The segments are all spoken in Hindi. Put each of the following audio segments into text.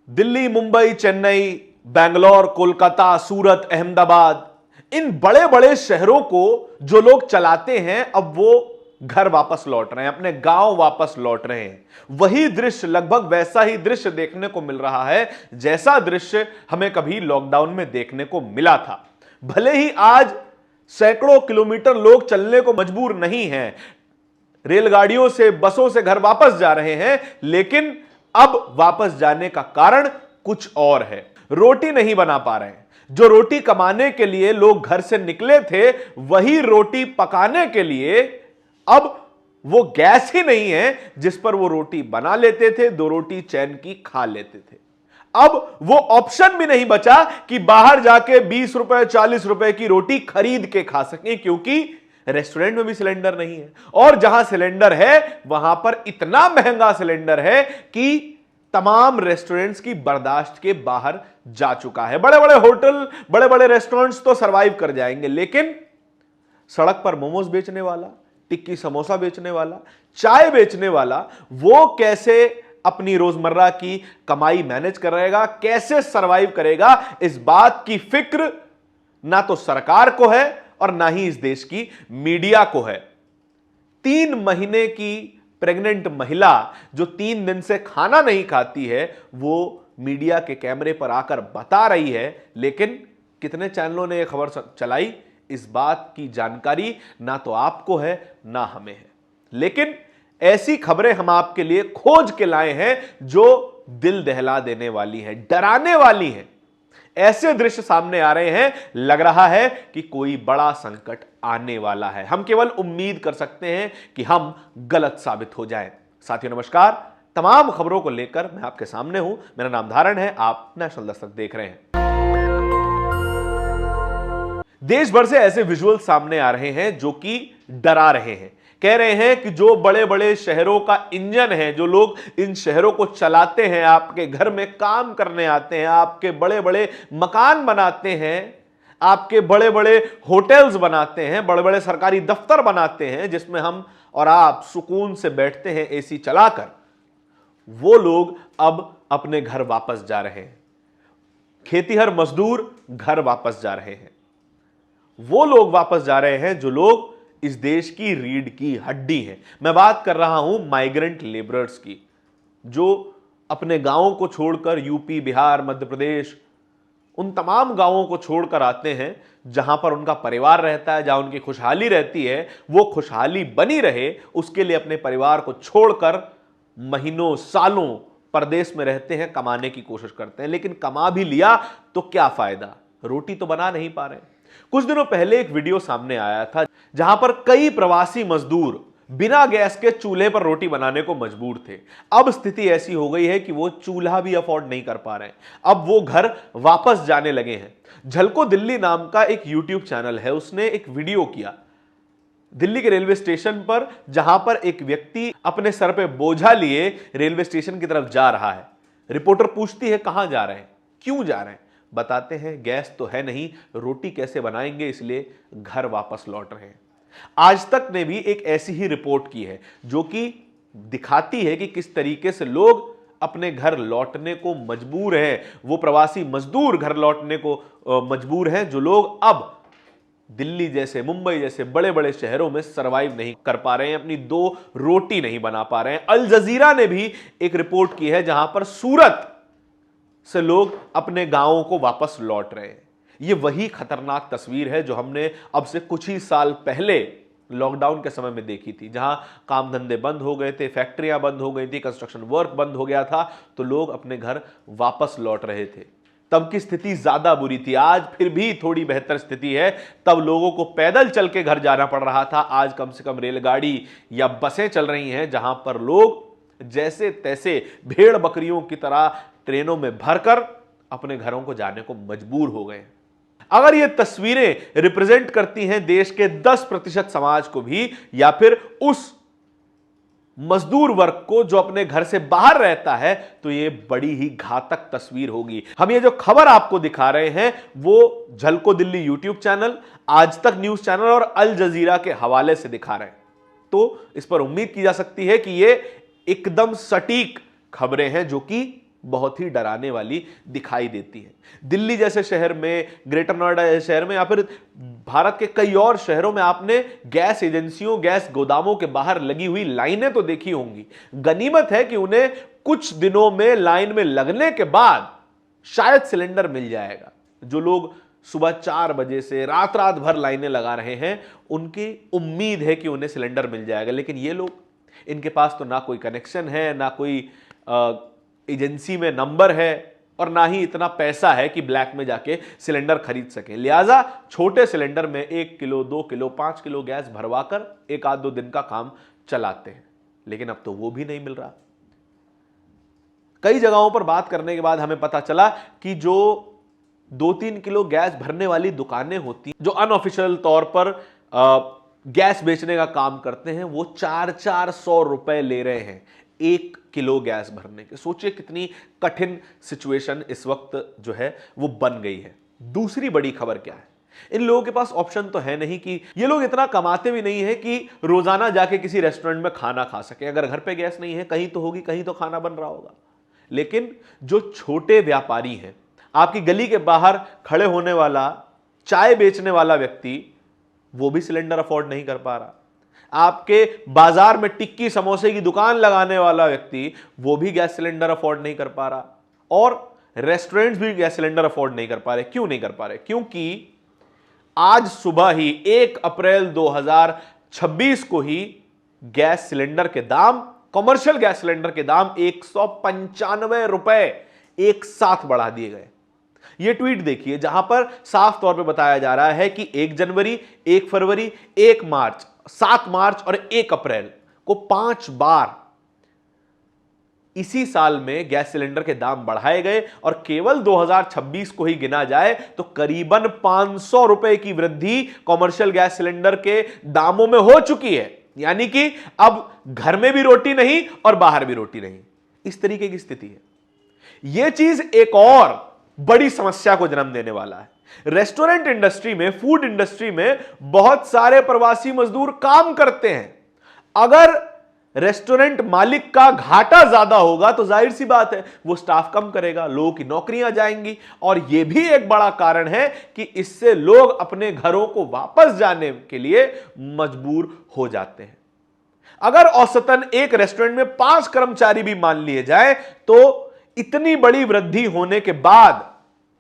दिल्ली, मुंबई, चेन्नई, बैंगलोर, कोलकाता, सूरत, अहमदाबाद, इन बड़े बड़े शहरों को जो लोग चलाते हैं अब वो घर वापस लौट रहे हैं, अपने गांव वापस लौट रहे हैं। वही दृश्य, लगभग वैसा ही दृश्य देखने को मिल रहा है जैसा दृश्य हमें कभी लॉकडाउन में देखने को मिला था। भले ही आज सैकड़ों किलोमीटर लोग चलने को मजबूर नहीं हैं, रेलगाड़ियों से, बसों से घर वापस जा रहे हैं, लेकिन अब वापस जाने का कारण कुछ और है। रोटी नहीं बना पा रहे हैं। जो रोटी कमाने के लिए लोग घर से निकले थे, वही रोटी पकाने के लिए अब वो गैस ही नहीं है जिस पर वो रोटी बना लेते थे, दो रोटी चैन की खा लेते थे। अब वो ऑप्शन भी नहीं बचा कि बाहर जाके 20 रुपए 40 रुपए की रोटी खरीद के खा सकें, क्योंकि रेस्टोरेंट में भी सिलेंडर नहीं है, और जहां सिलेंडर है वहां पर इतना महंगा सिलेंडर है कि तमाम रेस्टोरेंट्स की बर्दाश्त के बाहर जा चुका है। बड़े बड़े होटल, बड़े बड़े रेस्टोरेंट्स तो सरवाइव कर जाएंगे, लेकिन सड़क पर मोमोज बेचने वाला, टिक्की समोसा बेचने वाला, चाय बेचने वाला, वो कैसे अपनी रोजमर्रा की कमाई मैनेज करेगा, कैसे सरवाइव करेगा, इस बात की फिक्र ना तो सरकार को है और ना ही इस देश की मीडिया को है। 3 महीने की प्रेग्नेंट महिला जो 3 दिन से खाना नहीं खाती है, वो मीडिया के कैमरे पर आकर बता रही है, लेकिन कितने चैनलों ने यह खबर चलाई, इस बात की जानकारी ना तो आपको है ना हमें है। लेकिन ऐसी खबरें हम आपके लिए खोज के लाए हैं जो दिल दहला देने वाली हैं, डराने वाली हैं। ऐसे दृश्य सामने आ रहे हैं, लग रहा है कि कोई बड़ा संकट आने वाला है। हम केवल उम्मीद कर सकते हैं कि हम गलत साबित हो जाएं। साथियों नमस्कार, तमाम खबरों को लेकर मैं आपके सामने हूं। मेरा नाम धारण है, आप नेशनल दस्तक देख रहे हैं। देश भर से ऐसे विजुअल सामने आ रहे हैं जो कि डरा रहे हैं। कह रहे हैं कि जो बड़े बड़े शहरों का इंजन है, जो लोग इन शहरों को चलाते हैं, आपके घर में काम करने आते हैं, आपके बड़े बड़े मकान बनाते हैं, आपके बड़े बड़े होटल्स बनाते हैं, बड़े बड़े सरकारी दफ्तर बनाते हैं जिसमें हम और आप सुकून से बैठते हैं एसी चलाकर, वो लोग अब अपने घर वापस जा रहे हैं। खेतीहर मजदूर घर वापस जा रहे हैं। वो लोग वापस जा रहे हैं जो लोग इस देश की रीढ़ की हड्डी हैं। मैं बात कर रहा हूं माइग्रेंट लेबरर्स की, जो अपने गांवों को छोड़कर यूपी, बिहार, मध्य प्रदेश, उन तमाम गांवों को छोड़कर आते हैं जहां पर उनका परिवार रहता है, जहां उनकी खुशहाली रहती है। वो खुशहाली बनी रहे उसके लिए अपने परिवार को छोड़कर महीनों, सालों परदेश में रहते हैं, कमाने की कोशिश करते हैं। लेकिन कमा भी लिया तो क्या फायदा, रोटी तो बना नहीं पा रहे। कुछ दिनों पहले एक वीडियो सामने आया था जहां पर कई प्रवासी मजदूर बिना गैस के चूल्हे पर रोटी बनाने को मजबूर थे। अब स्थिति ऐसी हो गई है कि वो चूल्हा भी अफोर्ड नहीं कर पा रहे हैं। अब वो घर वापस जाने लगे हैं। झलको दिल्ली नाम का एक यूट्यूब चैनल है, उसने एक वीडियो किया दिल्ली के रेलवे स्टेशन पर, जहां पर एक व्यक्ति अपने सर पे बोझा लिए रेलवे स्टेशन की तरफ जा रहा है। रिपोर्टर पूछती है कहां जा रहे हैं, क्यों जा रहे हैं। बताते हैं गैस तो है नहीं, रोटी कैसे बनाएंगे, इसलिए घर वापस लौट रहे हैं। आज तक ने भी एक ऐसी ही रिपोर्ट की है जो कि दिखाती है कि किस तरीके से लोग अपने घर लौटने को मजबूर हैं। वो प्रवासी मजदूर घर लौटने को मजबूर हैं जो लोग अब दिल्ली जैसे, मुंबई जैसे बड़े बड़े शहरों में सरवाइव नहीं कर पा रहे हैं, अपनी 2 रोटी नहीं बना पा रहे हैं। अल जजीरा ने भी एक रिपोर्ट की है जहां पर सूरत से लोग अपने गांवों को वापस लौट रहे हैं। यह वही खतरनाक तस्वीर है जो हमने अब से कुछ ही साल पहले लॉकडाउन के समय में देखी थी, जहां काम धंधे बंद हो गए थे, फैक्ट्रियां बंद हो गई थी, कंस्ट्रक्शन वर्क बंद हो गया था, तो लोग अपने घर वापस लौट रहे थे। तब की स्थिति ज्यादा बुरी थी। आज फिर भी थोड़ी बेहतर स्थिति है। तब लोगों को पैदल चल के घर जाना पड़ रहा था, आज कम से कम रेलगाड़ी या बसें चल रही हैं जहां पर लोग जैसे तैसे भेड़ बकरियों की तरह ट्रेनों में भरकर अपने घरों को जाने को मजबूर हो गए। अगर ये तस्वीरें रिप्रेजेंट करती हैं देश के 10% समाज को भी, या फिर उस मजदूर वर्ग को जो अपने घर से बाहर रहता है, तो ये बड़ी ही घातक तस्वीर होगी। हम ये जो खबर आपको दिखा रहे हैं वो झलको दिल्ली यूट्यूब चैनल, आज तक न्यूज चैनल और अल जजीरा के हवाले से दिखा रहे हैं, तो इस पर उम्मीद की जा सकती है कि ये एकदम सटीक खबरें हैं जो कि बहुत ही डराने वाली दिखाई देती है। दिल्ली जैसे शहर में, ग्रेटर नोएडा जैसे शहर में या फिर भारत के कई और शहरों में आपने गैस एजेंसियों, गैस गोदामों के बाहर लगी हुई लाइनें तो देखी होंगी। गनीमत है कि उन्हें कुछ दिनों में लाइन में लगने के बाद शायद सिलेंडर मिल जाएगा। जो लोग सुबह 4 बजे से रात रात भर लाइनें लगा रहे हैं, उनकी उम्मीद है कि उन्हें सिलेंडर मिल जाएगा। लेकिन ये लोग, इनके पास तो ना कोई कनेक्शन है, ना कोई एजेंसी में नंबर है और ना ही इतना पैसा है कि ब्लैक में जाके सिलेंडर खरीद सकें। लिहाजा छोटे सिलेंडर में 1 किलो, 2 किलो, 5 किलो गैस भरवाकर 1-2 दिन का काम चलाते हैं। लेकिन अब तो वो भी नहीं मिल रहा। कई जगहों पर बात करने के बाद हमें पता चला कि जो 2-3 किलो गैस भरने वाली दुकानें होती, जो अनऑफिशियल तौर पर गैस बेचने का काम करते हैं, वो 400 रुपए ले रहे हैं 1 किलो गैस भरने के। सोचिए कितनी कठिन सिचुएशन इस वक्त जो है वो बन गई है। दूसरी बड़ी खबर क्या है, इन लोगों के पास ऑप्शन तो है नहीं कि ये लोग इतना कमाते भी नहीं है कि रोजाना जाके किसी रेस्टोरेंट में खाना खा सके। अगर घर पे गैस नहीं है, कहीं तो होगी, कहीं तो खाना बन रहा होगा। लेकिन जो छोटे व्यापारी हैं, आपकी गली के बाहर खड़े होने वाला चाय बेचने वाला व्यक्ति, वो भी सिलेंडर अफोर्ड नहीं कर पा रहा। आपके बाजार में टिक्की समोसे की दुकान लगाने वाला व्यक्ति, वो भी गैस सिलेंडर अफोर्ड नहीं कर पा रहा। और रेस्टोरेंट्स भी गैस सिलेंडर अफोर्ड नहीं कर पा रहे। क्यों नहीं कर पा रहे? क्योंकि आज सुबह ही 1 अप्रैल 2026 को ही गैस सिलेंडर के दाम, कमर्शियल गैस सिलेंडर के दाम 195 रुपए एक साथ बढ़ा दिए गए। यह ट्वीट देखिए, जहां पर साफ तौर पे बताया जा रहा है कि 1 जनवरी, 1 फरवरी, 1 मार्च, 7 मार्च और 1 अप्रैल को 5 बार इसी साल में गैस सिलेंडर के दाम बढ़ाए गए। और केवल 2026 को ही गिना जाए तो करीबन 500 रुपए की वृद्धि कमर्शियल गैस सिलेंडर के दामों में हो चुकी है। यानी कि अब घर में भी रोटी नहीं और बाहर भी रोटी नहीं, इस तरीके की स्थिति है। यह चीज एक और बड़ी समस्या को जन्म देने वाला है। रेस्टोरेंट इंडस्ट्री में, फूड इंडस्ट्री में बहुत सारे प्रवासी मजदूर काम करते हैं। अगर रेस्टोरेंट मालिक का घाटा ज्यादा होगा तो जाहिर सी बात है वो स्टाफ कम करेगा, लोगों की नौकरियां जाएंगी। और यह भी एक बड़ा कारण है कि इससे लोग अपने घरों को वापस जाने के लिए मजबूर हो जाते हैं। अगर औसतन एक रेस्टोरेंट में 5 कर्मचारी भी मान लिए जाए तो इतनी बड़ी वृद्धि होने के बाद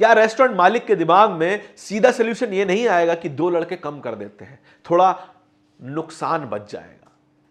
क्या रेस्टोरेंट मालिक के दिमाग में सीधा सलूशन यह नहीं आएगा कि 2 लड़के कम कर देते हैं, थोड़ा नुकसान बच जाएगा?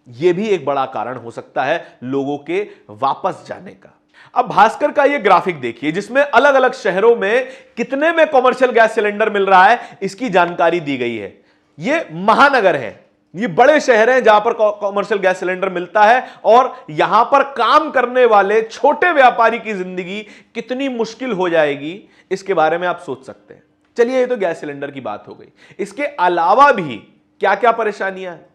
यह भी एक बड़ा कारण हो सकता है लोगों के वापस जाने का। अब भास्कर का यह ग्राफिक देखिए, जिसमें अलग अलग शहरों में कितने में कमर्शियल गैस सिलेंडर मिल रहा है इसकी जानकारी दी गई है। यह महानगर है, ये बड़े शहर हैं जहां पर कमर्शियल गैस सिलेंडर मिलता है। और यहां पर काम करने वाले छोटे व्यापारी की जिंदगी कितनी मुश्किल हो जाएगी, इसके बारे में आप सोच सकते हैं। चलिए, ये तो गैस सिलेंडर की बात हो गई। इसके अलावा भी क्या क्या परेशानियां हैं?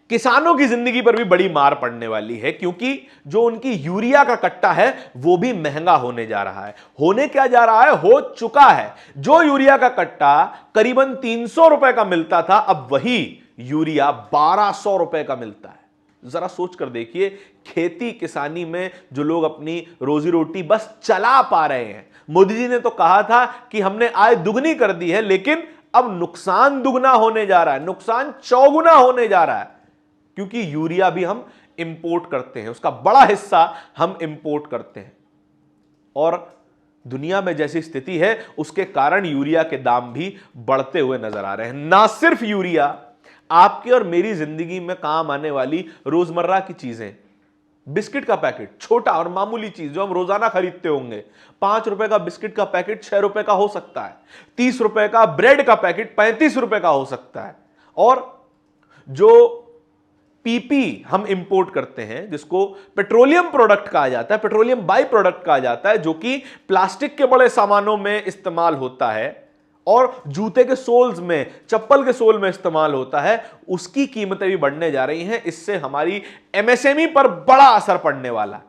किसानों की जिंदगी पर भी बड़ी मार पड़ने वाली है, क्योंकि जो उनकी यूरिया का कट्टा है वो भी महंगा होने जा रहा है। होने क्या जा रहा है, हो चुका है। जो यूरिया का कट्टा करीबन 300 रुपए का मिलता था, अब वही यूरिया 1200 रुपए का मिलता है। जरा सोच कर देखिए, खेती किसानी में जो लोग अपनी रोजी रोटी बस चला पा रहे हैं। मोदी जी ने तो कहा था कि हमने आय दुगनी कर दी है, लेकिन अब नुकसान दुगना होने जा रहा है, नुकसान चौगुना होने जा रहा है। क्योंकि यूरिया भी हम इंपोर्ट करते हैं, उसका बड़ा हिस्सा हम इंपोर्ट करते हैं। और दुनिया में जैसी स्थिति है उसके कारण यूरिया के दाम भी बढ़ते हुए नजर आ रहे हैं। ना सिर्फ यूरिया, आपकी और मेरी जिंदगी में काम आने वाली रोजमर्रा की चीजें, बिस्किट का पैकेट, छोटा और मामूली चीज जो हम रोजाना खरीदते होंगे, 5 रुपए का बिस्किट का पैकेट 6 रुपए का हो सकता है। 30 रुपए का ब्रेड का पैकेट 35 रुपए का हो सकता है। और जो पीपी हम इंपोर्ट करते हैं, जिसको पेट्रोलियम प्रोडक्ट कहा जाता है, पेट्रोलियम बाई प्रोडक्ट कहा जाता है, जो कि प्लास्टिक के बड़े सामानों में इस्तेमाल होता है और जूते के सोल्स में, चप्पल के सोल में इस्तेमाल होता है, उसकी कीमतें भी बढ़ने जा रही हैं। इससे हमारी एमएसएमई पर बड़ा असर पड़ने वाला है।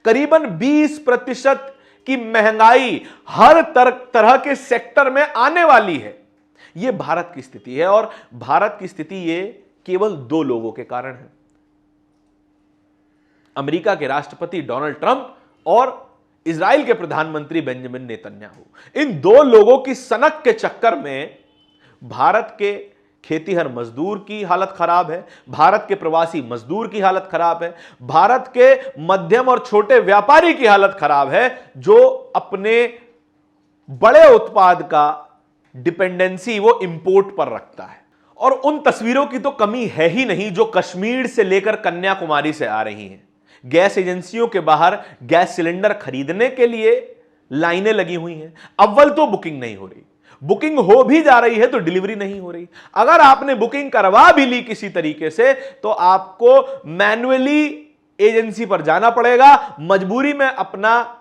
करीबन 20% की महंगाई हर तरह के सेक्टर में आने वाली है। यह भारत की स्थिति है, और भारत की स्थिति यह केवल 2 लोगों के कारण है। अमेरिका के राष्ट्रपति डोनाल्ड ट्रंप और इजराइल के प्रधानमंत्री बेंजामिन नेतन्याहू। इन दो लोगों की सनक के चक्कर में भारत के खेतीहर मजदूर की हालत खराब है, भारत के प्रवासी मजदूर की हालत खराब है, भारत के मध्यम और छोटे व्यापारी की हालत खराब है, जो अपने बड़े उत्पाद का डिपेंडेंसी वो इंपोर्ट पर रखता है। और उन तस्वीरों की तो कमी है ही नहीं जो कश्मीर से लेकर कन्याकुमारी से आ रही हैं। गैस एजेंसियों के बाहर गैस सिलेंडर खरीदने के लिए लाइनें लगी हुई हैं। अव्वल तो बुकिंग नहीं हो रही, बुकिंग हो भी जा रही है तो डिलीवरी नहीं हो रही। अगर आपने बुकिंग करवा भी ली किसी तरीके से तो आपको मैन्युअली एजेंसी पर जाना पड़ेगा, मजबूरी में अपना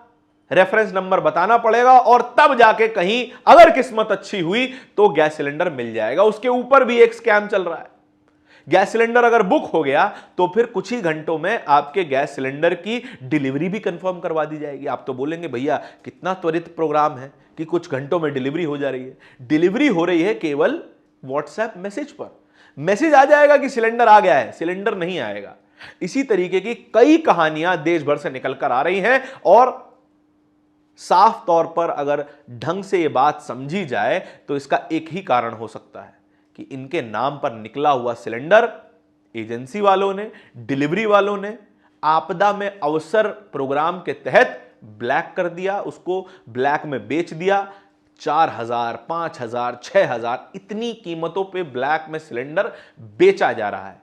रेफरेंस नंबर बताना पड़ेगा और तब जाके कहीं अगर किस्मत अच्छी हुई तो गैस सिलेंडर मिल जाएगा। उसके ऊपर भी एक स्कैम चल रहा है। गैस सिलेंडर अगर बुक हो गया तो फिर कुछ ही घंटों में आपके गैस सिलेंडर की डिलीवरी भी कंफर्म करवा दी जाएगी। आप तो बोलेंगे भैया कितना त्वरित प्रोग्राम है कि कुछ घंटों में डिलीवरी हो जा रही है। डिलीवरी हो रही है केवल व्हाट्सएप मैसेज पर। मैसेज आ जाएगा कि सिलेंडर आ गया है, सिलेंडर नहीं आएगा। इसी तरीके की कई कहानियां देश भर से निकल कर आ रही हैं और साफ तौर पर अगर ढंग से यह बात समझी जाए तो इसका एक ही कारण हो सकता है कि इनके नाम पर निकला हुआ सिलेंडर एजेंसी वालों ने, डिलीवरी वालों ने आपदा में अवसर प्रोग्राम के तहत ब्लैक कर दिया, उसको ब्लैक में बेच दिया। 4,000, 5,000, 6,000 इतनी कीमतों पे ब्लैक में सिलेंडर बेचा जा रहा है।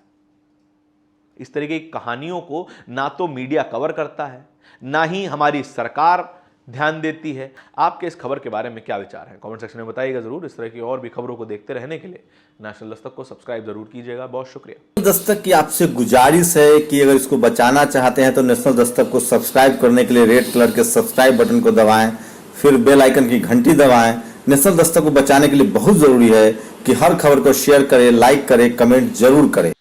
इस तरीके की कहानियों को ना तो मीडिया कवर करता है, ना ही हमारी सरकार ध्यान देती है। आपके इस खबर के बारे में क्या विचार है कमेंट सेक्शन में बताइएगा जरूर। इस तरह की और भी खबरों को देखते रहने के लिए नेशनल दस्तक को सब्सक्राइब जरूर कीजिएगा। बहुत शुक्रिया। दस्तक की आपसे गुजारिश है कि अगर इसको बचाना चाहते हैं तो नेशनल दस्तक को सब्सक्राइब करने के लिए रेड कलर के सब्सक्राइब बटन को दबाएं, फिर बेल आइकन की घंटी दबाएं। नेशनल दस्तक को बचाने के लिए बहुत जरूरी है कि हर खबर को शेयर करें, लाइक करें, कमेंट जरूर करें।